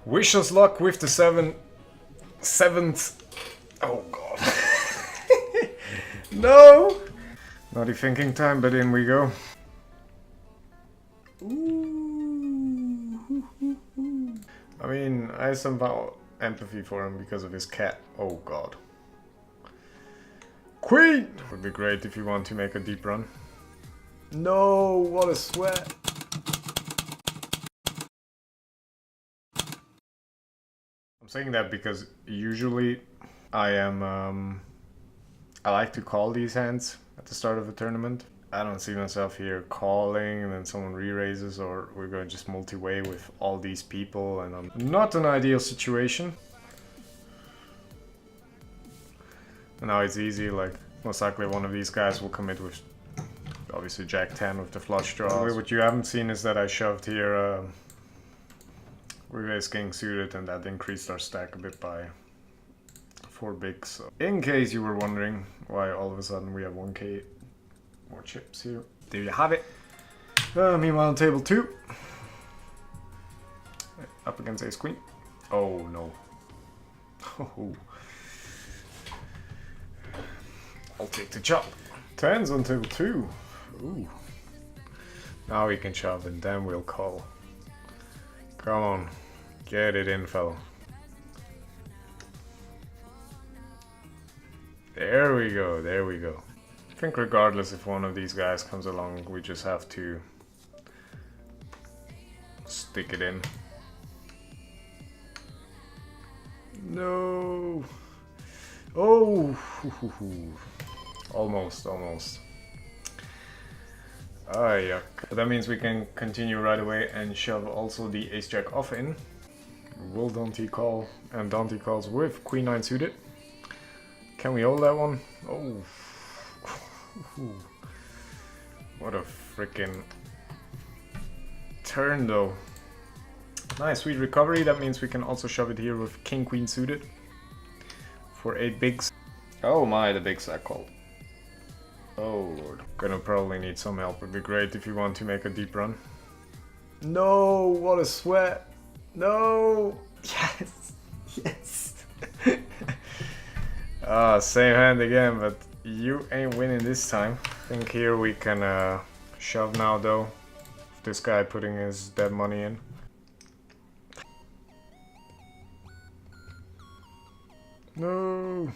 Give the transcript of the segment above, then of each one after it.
Wish us luck with the seventh. Oh god. No! Naughty thinking time, but in we go. Ooh. I mean, I have somehow empathy for him because of his cat. Oh god. Queen! Would be great if you want to make a deep run. No, what a sweat. I'm saying that because usually I like to call these hands at the start of a tournament. I don't see myself here calling and then someone re-raises, or we're going to just multi-way with all these people, and I'm not an ideal situation. And now it's easy, like most likely one of these guys will commit with obviously Jack 10 with the flush draws. What you haven't seen is that I shoved here with ace king suited, and that increased our stack a bit by 4 bigs. So in case you were wondering why all of a sudden we have 1k more chips here, there you have it. Meanwhile on table 2, up against ace queen. Oh no. Oh. I'll take the chop. 10s on table 2. Ooh. Now we can shove and then we'll call. Come on, get it in, fella. There we go, there we go. I think regardless if one of these guys comes along, we just have to stick it in. No. Oh. Almost, almost. Ah, yuck. But that means we can continue right away and shove also the ace-jack off in. Will Dante call? And Dante calls with queen 9 suited. Can we hold that one? Oh. What a freaking turn though. Nice, sweet recovery. That means we can also shove it here with king queen suited for 8 bigs. Oh my, the big stack called. Oh lord. Gonna probably need some help. Would be great if you want to make a deep run. No, what a sweat. No. Yes. Yes. Same hand again, but you ain't winning this time. I think here we can shove now though. This guy putting his dead money in. No.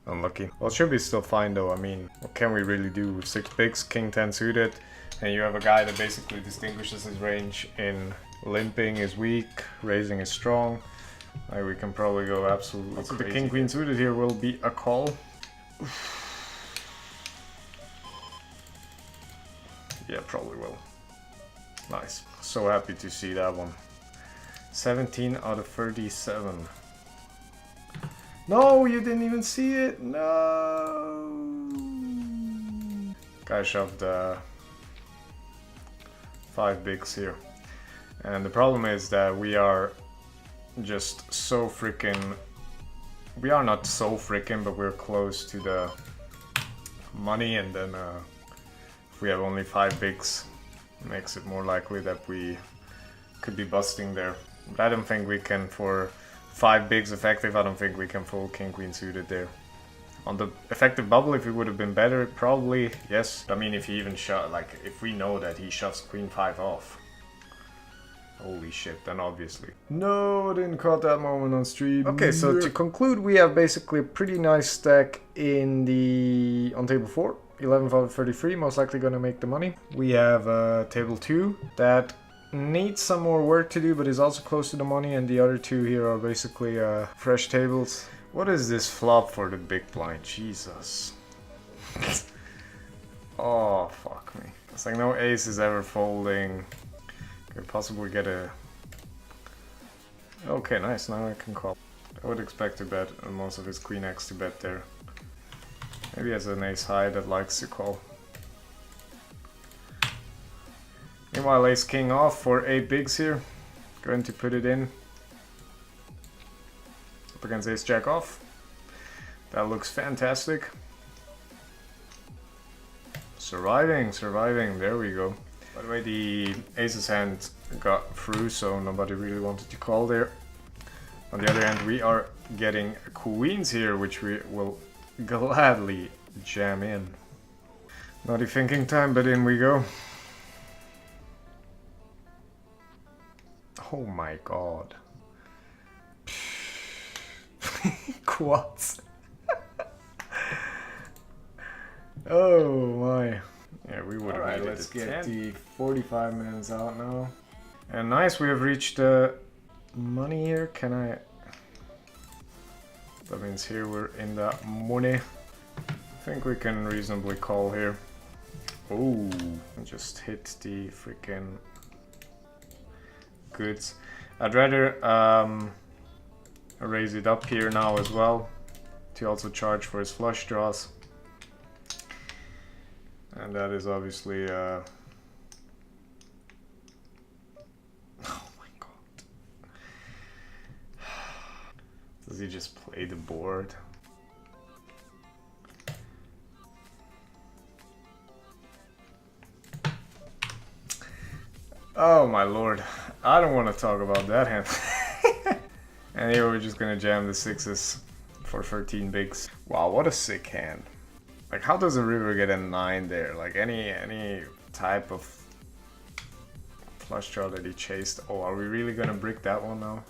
Unlucky. Well, it should be still fine though. I mean, what can we really do with 6 bigs, king 10 suited, and you have a guy that basically distinguishes his range in limping is weak, raising is strong. Like, we can probably go absolutely crazy. The king queen suited here will be a call. Yeah, probably will. Nice. So happy to see that one. 17 out of 37. No, you didn't even see it. No. Guy shoved 5 bigs here. And the problem is that we are just so freaking... We are not so freaking, but we're close to the money, and then if we have only 5 bigs, it makes it more likely that we could be busting there. But I don't think we can, for 5 bigs effective, I don't think we can full king queen suited there. On the effective bubble, if it would have been better, probably yes. I mean, if he even shot, like, if we know that he shoves queen 5 off, holy shit, then obviously. No, I didn't caught that moment on stream. Okay, so to conclude, we have basically a pretty nice stack in the on table 4. 11 out of 33, most likely gonna make the money. We have table 2 that needs some more work to do, but is also close to the money, and the other 2 here are basically fresh tables. What is this flop for the big blind? Jesus. Oh, fuck me. It's like no ace is ever folding. Could possibly get a... Okay, nice, now I can call. I would expect to bet, and most of his queen X to bet there. Maybe he has an ace high that likes to call. Meanwhile, ace king off for 8 bigs here. Going to put it in. Up against ace jack off. That looks fantastic. Surviving, surviving, there we go. By the way, the aces hand got through, so nobody really wanted to call there. On the other hand, we are getting queens here, which we will gladly jam in. Naughty thinking time, but in we go. Oh my god. Quads. Oh my. Yeah, we would have. Alright, let's get the 45 minutes out now. And nice, we have reached money here. Can I? That means here we're in the money. I think we can reasonably call here. Oh, just hit the freaking goods. I'd rather raise it up here now as well to also charge for his flush draws. And that is obviously oh my god. Does he just play the board? Oh my lord. I don't want to talk about that hand. And here we're just gonna jam the sixes for 13 bigs. Wow, what a sick hand. Like, how does a river get a 9 there? Like, any type of flush draw that he chased. Oh, are we really gonna brick that one now?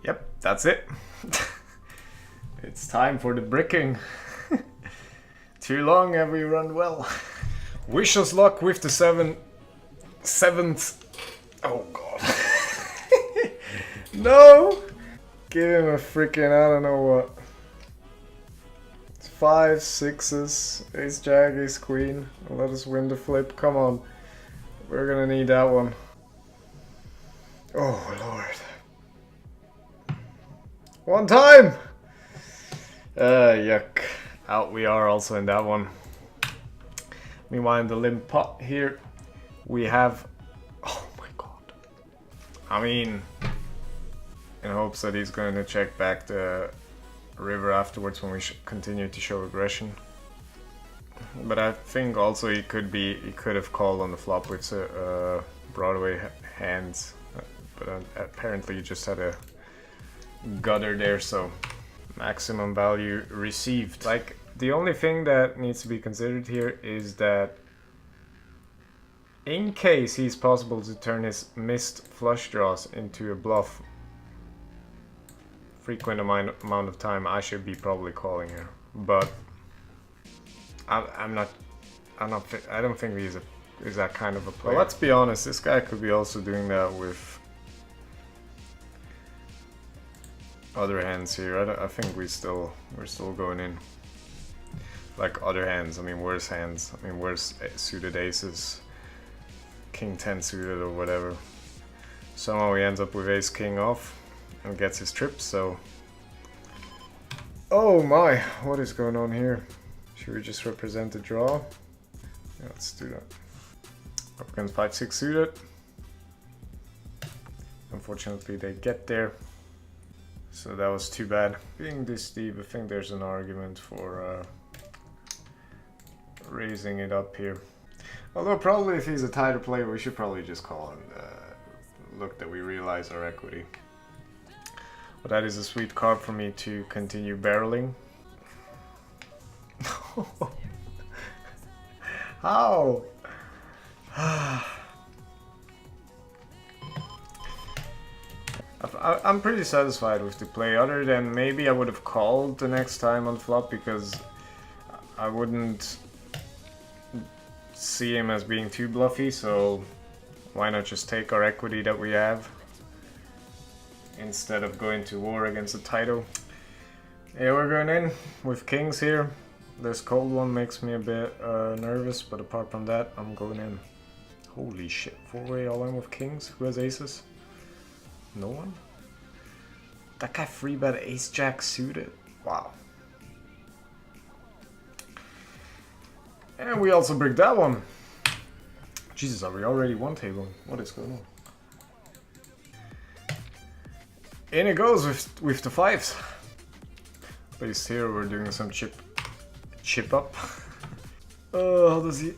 Yep, that's it. It's time for the bricking. Too long have we run well. Wish us luck with the seventh. Oh god. No! Give him a freaking, I don't know what. It's 5, 6s, ace jack, ace queen. Let us win the flip, come on. We're gonna need that one. Oh lord. One time! Yuck. Out we are also in that one. Meanwhile in the limp pot here, we have... Oh my god. I mean... in hopes that he's going to check back the river afterwards when we continue to show aggression. But I think also he could have called on the flop with Broadway hands, but apparently he just had a gutter there, so maximum value received. Like, the only thing that needs to be considered here is that in case he's possible to turn his missed flush draws into a bluff frequent amount of time, I should be probably calling here, but I don't think he's that kind of a player. Well, let's be honest, this guy could be also doing that with other hands here. I think we're still going in. Like other hands, I mean worse hands, I mean worse suited aces, king 10 suited or whatever. Somehow he ends up with ace king off and gets his trips, so... Oh my, what is going on here? Should we just represent the draw? Yeah, let's do that. Up against 5-6 suited. Unfortunately they get there, so that was too bad. Being this deep, I think there's an argument for raising it up here. Although probably if he's a tighter player, we should probably just call and look that we realize our equity. But that is a sweet card for me to continue barreling. How? I'm pretty satisfied with the play, other than maybe I would have called the next time on flop, because I wouldn't see him as being too bluffy, so why not just take our equity that we have instead of going to war against the title. Yeah, we're going in with kings here. This cold one makes me a bit nervous, but apart from that, I'm going in. Holy shit, 4-way all in with kings? Who has aces? No one? That guy free bet ace jack suited. Wow. And we also bricked that one. Jesus, are we already one table? What is going on? In it goes with the fives. At least here we're doing some chip chip up. Oh, how does he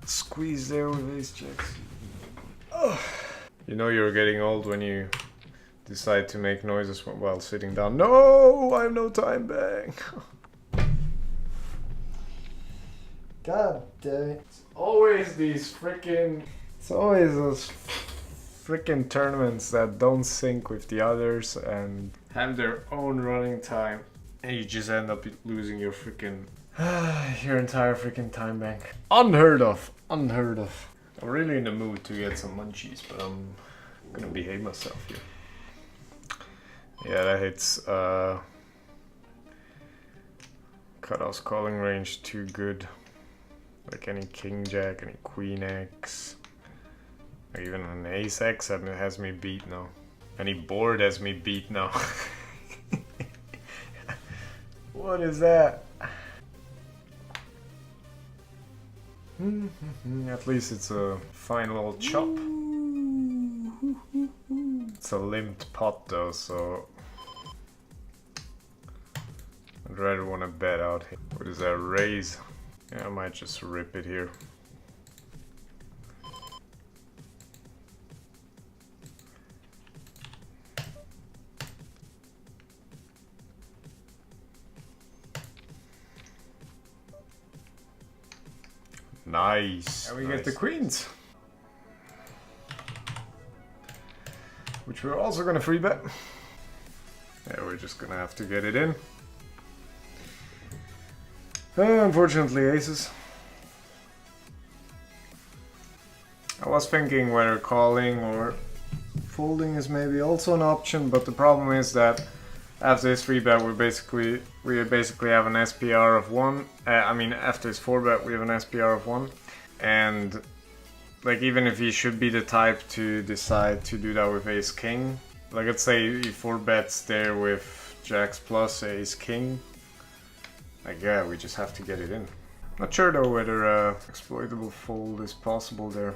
squeeze there with ace jacks? Oh. You know you're getting old when you decide to make noises while sitting down. No, I have no time, bang. God damn it. It's always these freaking... It's always those freaking tournaments that don't sync with the others and have their own running time. And you just end up losing your freaking... your entire freaking time bank. Unheard of. Unheard of. I'm really in the mood to get some munchies, but I'm gonna behave myself here. Yeah, that hits cutoff's calling range too good. Like any king jack, any queen x, or even an ace x has me beat now. Any board has me beat now. What is that? At least it's a fine little chop. It's a limped pot though, so I'd rather want to bet out here. What is that, raise? Yeah, I might just rip it here. Nice. And we get the queens, which we're also gonna free bet. Yeah, we're just gonna have to get it in. Unfortunately, aces. I was thinking whether calling or folding is maybe also an option, but the problem is that after this 3-bet we basically have an SPR of 1. I mean, after this 4-bet we have an SPR of 1, and like even if he should be the type to decide to do that with ace king, like let's say he 4-bets there with jacks plus ace king, like yeah, we just have to get it in. Not sure though whether exploitable fold is possible there,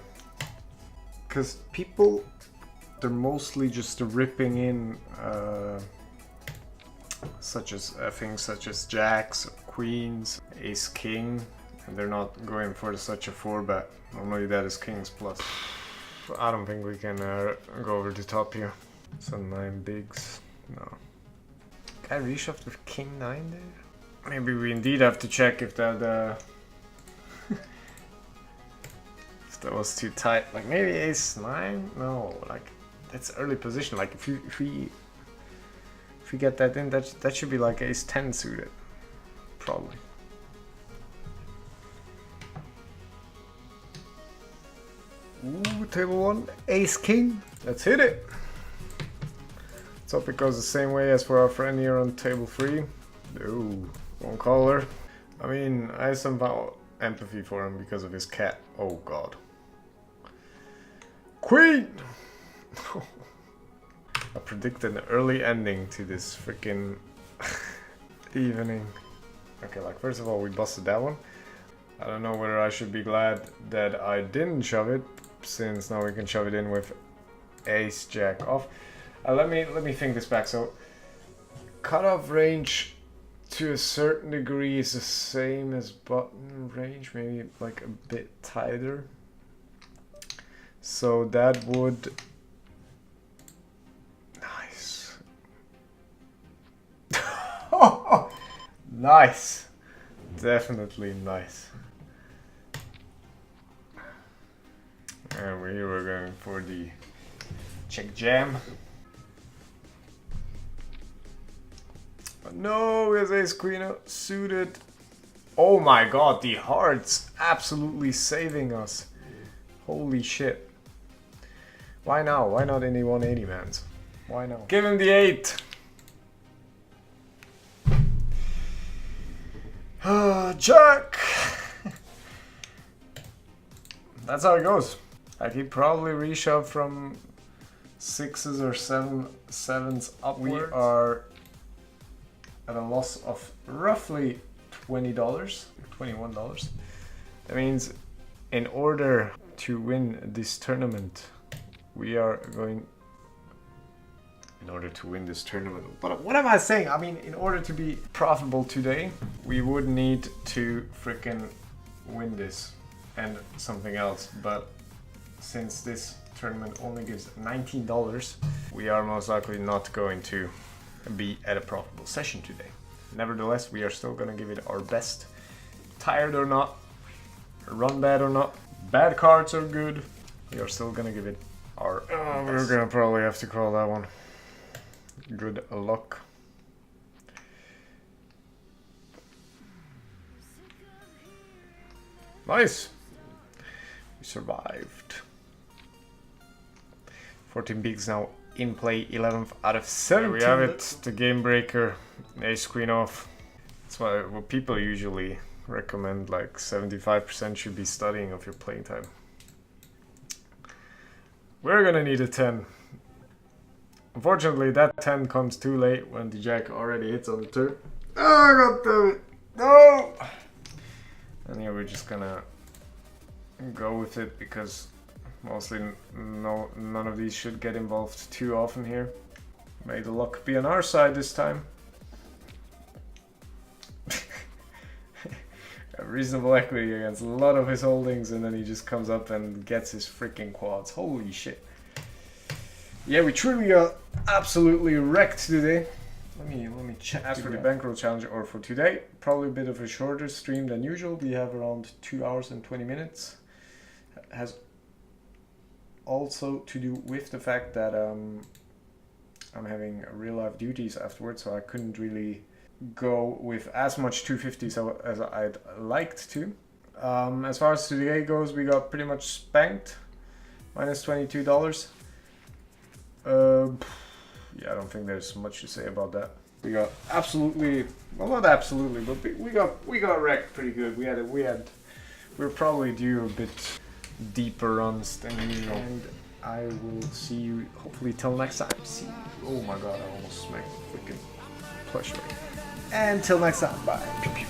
because people, they're mostly just ripping in such as things such as jacks, queens, ace king, and they're not going for such a 4-bet. Normally that is kings plus. I don't think we can go over the top here. So 9 bigs, no. Can I reshuffle with king 9 there? Maybe we indeed have to check if that if that was too tight. Like maybe ace 9? No, like that's early position. Like if we get that in, that should be like ace 10 suited, probably. Ooh, table 1, ace king. Let's hit it. Let's hope it goes the same way as for our friend here on table 3. Ooh, won't call her. I mean, I have some empathy for him because of his cat. Oh god. Queen! I predicted an early ending to this freaking evening. Okay, like first of all, we busted that one. I don't know whether I should be glad that I didn't shove it, since now we can shove it in with ace jack off. Let me think this back. So cutoff range to a certain degree is the same as button range, maybe like a bit tighter. So that would... Nice. Nice. Definitely nice. And we were going for the check jam. But no, he has ace queen out suited. Oh my god, the hearts absolutely saving us. Holy shit. Why now? Why not any 180 mans? Why not? Give him the 8. Jack! That's how it goes. Like he probably reshoved from 6s or 7s upwards. We are at a loss of roughly $20, $21. That means in order to win this tournament, we are going... in order to win this tournament. But what am I saying? I mean, in order to be profitable today, we would need to freaking win this and something else. But since this tournament only gives $19, we are most likely not going to be at a profitable session today. Nevertheless, we are still gonna give it our best. Tired or not, run bad or not, bad cards are good, we are still gonna give it our best. We're gonna probably have to call that one. Good luck. Nice! We survived. 14 bigs now in play, 11th out of 17. There we have it, the game breaker, ace queen off. That's why what people usually recommend, like 75% should be studying of your playing time. We're gonna need a 10. Unfortunately, that 10 comes too late when the jack already hits on the turn. Oh, god damn it! No! And here we're just gonna go with it because mostly none of these should get involved too often here. May the luck be on our side this time. A reasonable equity against a lot of his holdings, and then he just comes up and gets his freaking quads. Holy shit. Yeah, we truly got absolutely wrecked today. Let me check. As for the bankroll challenge, or for today, probably a bit of a shorter stream than usual. We have around 2 hours and 20 minutes. Has also to do with the fact that I'm having real life duties afterwards, so I couldn't really go with as much 250s as I'd liked to. As far as today goes, we got pretty much spanked, minus $22. Yeah, I don't think there's much to say about that. We got absolutely, well, not absolutely, but we got wrecked pretty good. We're probably due a bit deeper runs than usual. And I will see you hopefully till next time. See you. Oh my god, I almost smacked the freaking plush away. And till next time, bye.